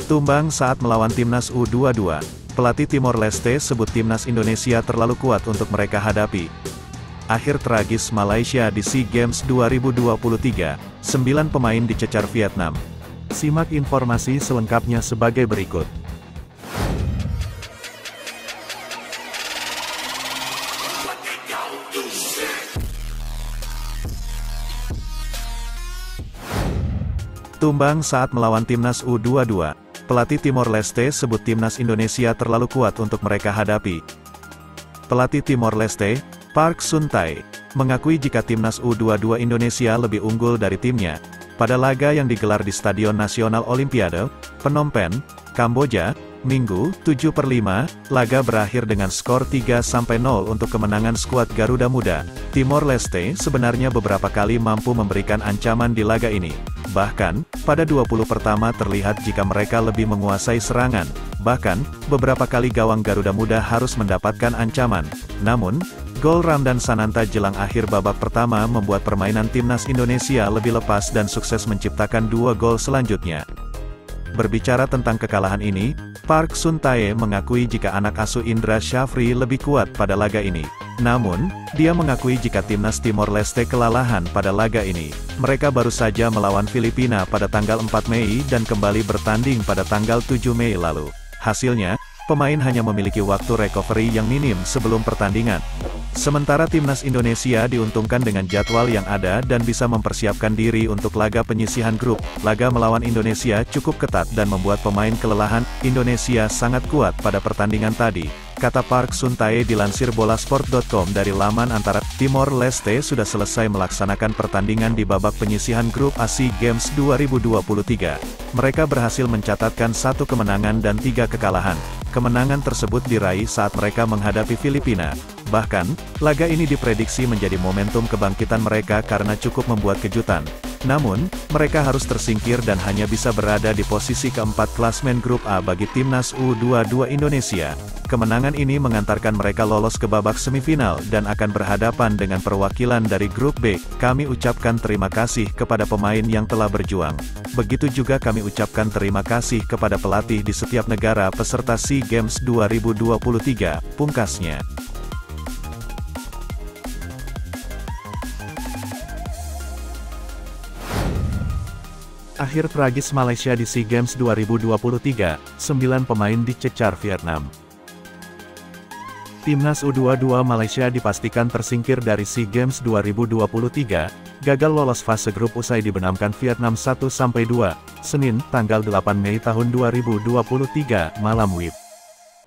Tumbang saat melawan timnas U22. Pelatih Timor Leste sebut timnas Indonesia terlalu kuat untuk mereka hadapi. Akhir tragis Malaysia di SEA Games 2023, 9 pemain dicecar Vietnam. Simak informasi selengkapnya sebagai berikut. Tumbang saat melawan timnas U22. Pelatih Timor Leste sebut timnas Indonesia terlalu kuat untuk mereka hadapi. Pelatih Timor Leste, Park Sun-tae, mengakui jika timnas U22 Indonesia lebih unggul dari timnya pada laga yang digelar di Stadion Nasional Olimpiade, Phnom Penh, Kamboja, Minggu, 7/5, laga berakhir dengan skor 3-0 untuk kemenangan skuad Garuda Muda. Timor Leste sebenarnya beberapa kali mampu memberikan ancaman di laga ini. Bahkan, pada 20 pertama terlihat jika mereka lebih menguasai serangan. Bahkan, beberapa kali gawang Garuda Muda harus mendapatkan ancaman. Namun, gol Ramdan Sananta jelang akhir babak pertama membuat permainan timnas Indonesia lebih lepas dan sukses menciptakan 2 gol selanjutnya. Berbicara tentang kekalahan ini, Park Sun-tae mengakui jika anak asuh Indra Syafri lebih kuat pada laga ini. Namun, dia mengakui jika timnas Timor Leste kelelahan pada laga ini. Mereka baru saja melawan Filipina pada tanggal 4 Mei dan kembali bertanding pada tanggal 7 Mei lalu. Hasilnya, pemain hanya memiliki waktu recovery yang minim sebelum pertandingan. Sementara timnas Indonesia diuntungkan dengan jadwal yang ada dan bisa mempersiapkan diri untuk laga penyisihan grup. Laga melawan Indonesia cukup ketat dan membuat pemain kelelahan. Indonesia sangat kuat pada pertandingan tadi, kata Park Sun-tae dilansir bolasport.com dari laman antara. Timor Leste sudah selesai melaksanakan pertandingan di babak penyisihan grup SEA Games 2023. Mereka berhasil mencatatkan 1 kemenangan dan 3 kekalahan. Kemenangan tersebut diraih saat mereka menghadapi Filipina. Bahkan, laga ini diprediksi menjadi momentum kebangkitan mereka karena cukup membuat kejutan. Namun, mereka harus tersingkir dan hanya bisa berada di posisi keempat klasmen grup A bagi timnas U22 Indonesia. Kemenangan ini mengantarkan mereka lolos ke babak semifinal dan akan berhadapan dengan perwakilan dari grup B. Kami ucapkan terima kasih kepada pemain yang telah berjuang. Begitu juga kami ucapkan terima kasih kepada pelatih di setiap negara peserta SEA Games 2023, pungkasnya. Akhir tragis Malaysia di SEA Games 2023, 9 pemain dicecar Vietnam. Timnas U22 Malaysia dipastikan tersingkir dari SEA Games 2023, gagal lolos fase grup usai dibenamkan Vietnam 1-2, Senin, tanggal 8 Mei tahun 2023, malam WIB.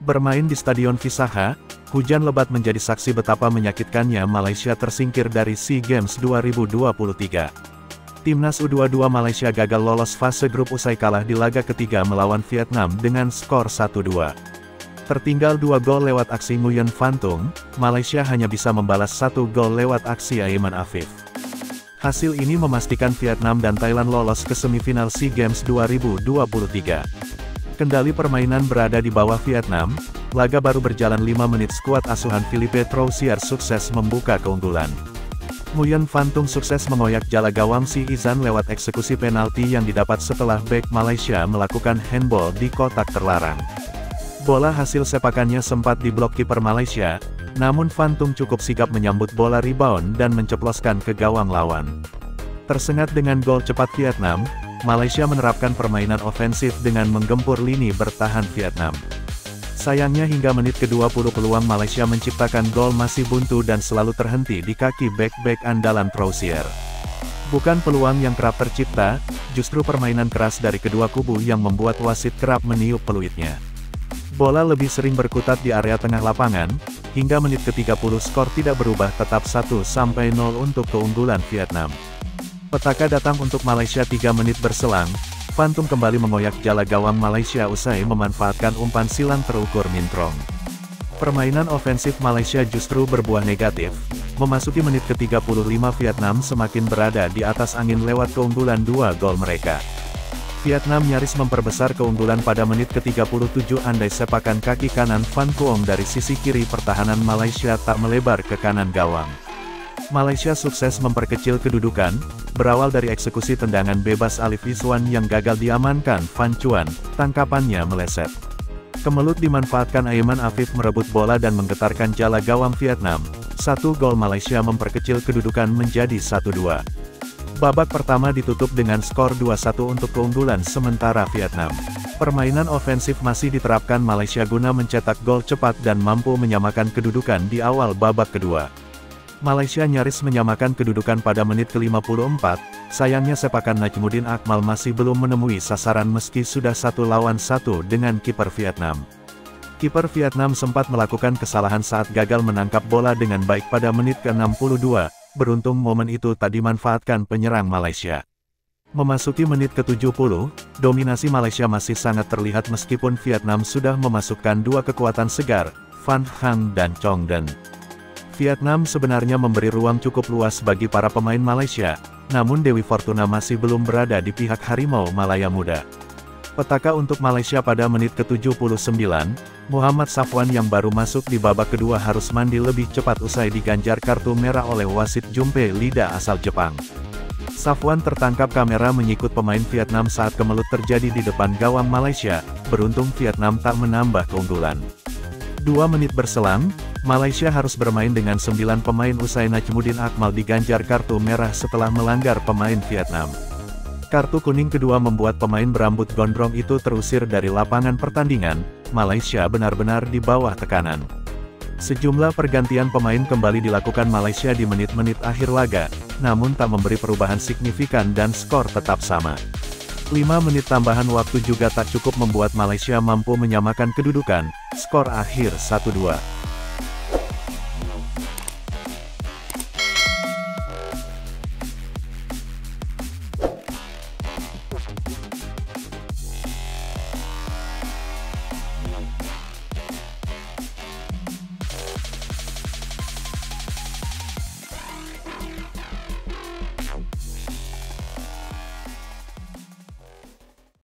Bermain di Stadion Visaha, hujan lebat menjadi saksi betapa menyakitkannya Malaysia tersingkir dari SEA Games 2023. Timnas U22 Malaysia gagal lolos fase grup usai kalah di laga ketiga melawan Vietnam dengan skor 1-2. Tertinggal 2 gol lewat aksi Nguyen Van Tung, Malaysia hanya bisa membalas 1 gol lewat aksi Aiman Afif. Hasil ini memastikan Vietnam dan Thailand lolos ke semifinal SEA Games 2023. Kendali permainan berada di bawah Vietnam, laga baru berjalan 5 menit skuad asuhan Philippe Troussier sukses membuka keunggulan. Nguyen Van Tung sukses mengoyak jala gawang Si Izan lewat eksekusi penalti yang didapat setelah bek Malaysia melakukan handball di kotak terlarang. Bola hasil sepakannya sempat diblok kiper Malaysia, namun Van Tung cukup sigap menyambut bola rebound dan menceploskan ke gawang lawan. Tersengat dengan gol cepat Vietnam, Malaysia menerapkan permainan ofensif dengan menggempur lini bertahan Vietnam. Sayangnya hingga menit ke-20 peluang Malaysia menciptakan gol masih buntu dan selalu terhenti di kaki bek-bek andalan Troussier. Bukan peluang yang kerap tercipta, justru permainan keras dari kedua kubu yang membuat wasit kerap meniup peluitnya. Bola lebih sering berkutat di area tengah lapangan, hingga menit ke-30 skor tidak berubah tetap 1-0 untuk keunggulan Vietnam. Petaka datang untuk Malaysia 3 menit berselang, Van Tung kembali mengoyak jala gawang Malaysia usai memanfaatkan umpan silang terukur Mintrong. Permainan ofensif Malaysia justru berbuah negatif. Memasuki menit ke-35 Vietnam semakin berada di atas angin lewat keunggulan 2 gol mereka. Vietnam nyaris memperbesar keunggulan pada menit ke-37 andai sepakan kaki kanan Van Kuong dari sisi kiri pertahanan Malaysia tak melebar ke kanan gawang. Malaysia sukses memperkecil kedudukan, berawal dari eksekusi tendangan bebas Alif Iswan yang gagal diamankan Van Chuan, tangkapannya meleset. Kemelut dimanfaatkan Aiman Afif merebut bola dan menggetarkan jala gawang Vietnam. 1 gol Malaysia memperkecil kedudukan menjadi 1-2. Babak pertama ditutup dengan skor 2-1 untuk keunggulan sementara Vietnam. Permainan ofensif masih diterapkan Malaysia guna mencetak gol cepat dan mampu menyamakan kedudukan di awal babak kedua. Malaysia nyaris menyamakan kedudukan pada menit ke-54, sayangnya sepakan Najmuddin Akmal masih belum menemui sasaran meski sudah 1 lawan 1 dengan kiper Vietnam. Kiper Vietnam sempat melakukan kesalahan saat gagal menangkap bola dengan baik pada menit ke-62, beruntung momen itu tak dimanfaatkan penyerang Malaysia. Memasuki menit ke-70, dominasi Malaysia masih sangat terlihat meskipun Vietnam sudah memasukkan 2 kekuatan segar, Van Hang dan Chong Den. Vietnam sebenarnya memberi ruang cukup luas bagi para pemain Malaysia, namun Dewi Fortuna masih belum berada di pihak Harimau Malaya Muda. Petaka untuk Malaysia pada menit ke-79, Muhammad Safwan yang baru masuk di babak kedua harus mandi lebih cepat usai diganjar kartu merah oleh wasit Jumpe Lida asal Jepang. Safwan tertangkap kamera menyikut pemain Vietnam saat kemelut terjadi di depan gawang Malaysia, beruntung Vietnam tak menambah keunggulan. 2 menit berselang, Malaysia harus bermain dengan 9 pemain usai Najmuddin Akmal diganjar kartu merah setelah melanggar pemain Vietnam. Kartu kuning kedua membuat pemain berambut gondrong itu terusir dari lapangan pertandingan. Malaysia benar-benar di bawah tekanan. Sejumlah pergantian pemain kembali dilakukan Malaysia di menit-menit akhir laga, namun tak memberi perubahan signifikan dan skor tetap sama. 5 menit tambahan waktu juga tak cukup membuat Malaysia mampu menyamakan kedudukan, skor akhir 1-2.